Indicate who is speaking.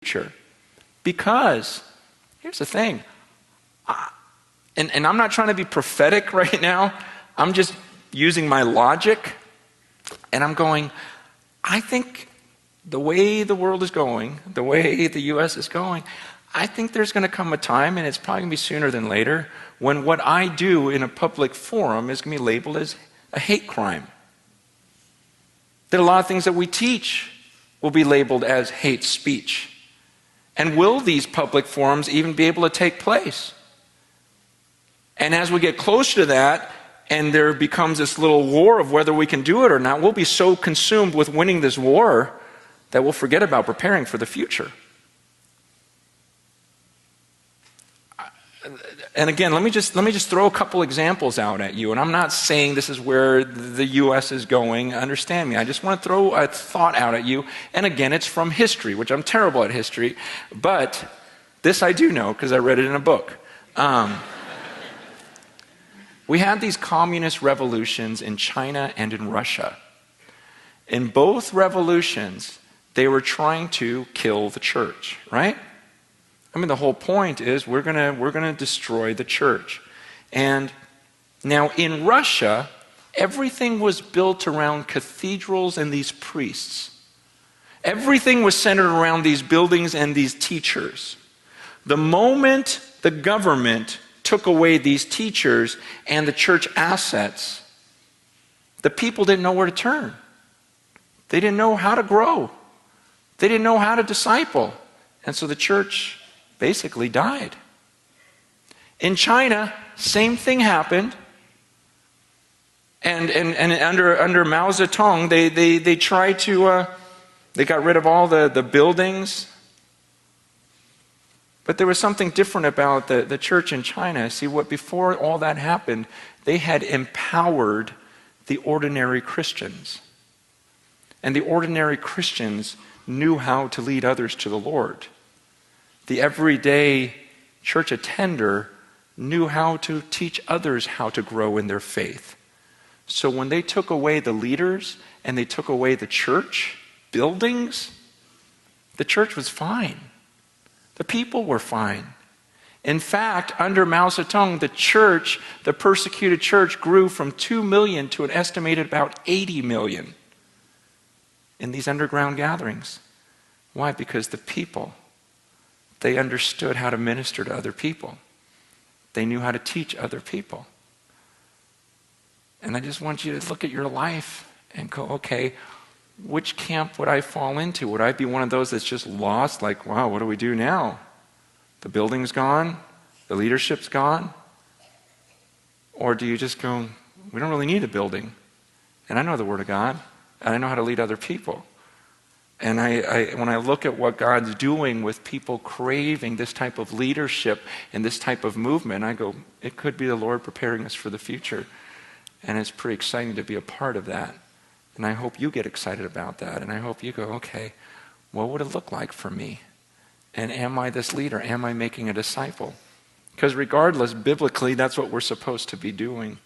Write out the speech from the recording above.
Speaker 1: future. Because, here's the thing, and I'm not trying to be prophetic right now, I'm just using my logic, and I'm going, I think the way the world is going, the way the U.S. is going, I think there's going to come a time, and it's probably going to be sooner than later, when what I do in a public forum is going to be labeled as a hate crime. That a lot of things that we teach will be labeled as hate speech. And will these public forums even be able to take place? And as we get closer to that, and there becomes this little war of whether we can do it or not, we'll be so consumed with winning this war that we'll forget about preparing for the future. And again, let me just throw a couple examples out at you. And I'm not saying this is where the U.S. is going. Understand me. I just want to throw a thought out at you. And again, it's from history, which I'm terrible at history. But this I do know because I read it in a book. We had these communist revolutions in China and in Russia. In both revolutions, they were trying to kill the church, right? I mean, the whole point is we're gonna destroy the church. And now in Russia, everything was built around cathedrals and these priests. Everything was centered around these buildings and these teachers. The moment the government took away these teachers and the church assets, the people didn't know where to turn. They didn't know how to grow. They didn't know how to disciple. And so the church basically died. In China, same thing happened. And under Mao Zedong, they tried to, they got rid of all the buildings. But there was something different about the church in China. See, before all that happened, they had empowered the ordinary Christians. And the ordinary Christians knew how to lead others to the Lord. The everyday church attender knew how to teach others how to grow in their faith. So when they took away the leaders and they took away the church buildings, the church was fine. The people were fine. In fact, under Mao Zedong, the church, the persecuted church, grew from 2 million to an estimated about 80 million in these underground gatherings. Why? Because the people, they understood how to minister to other people. They knew how to teach other people. And I just want you to look at your life and go, okay, which camp would I fall into? Would I be one of those that's just lost, like, wow, what do we do now? The building's gone? The leadership's gone? Or do you just go, we don't really need a building. And I know the Word of God, and I know how to lead other people. And when I look at what God's doing with people craving this type of leadership and this type of movement, I go, it could be the Lord preparing us for the future. And it's pretty exciting to be a part of that. And I hope you get excited about that. And I hope you go, okay, what would it look like for me? And am I this leader? Am I making a disciple? Because regardless, biblically, that's what we're supposed to be doing.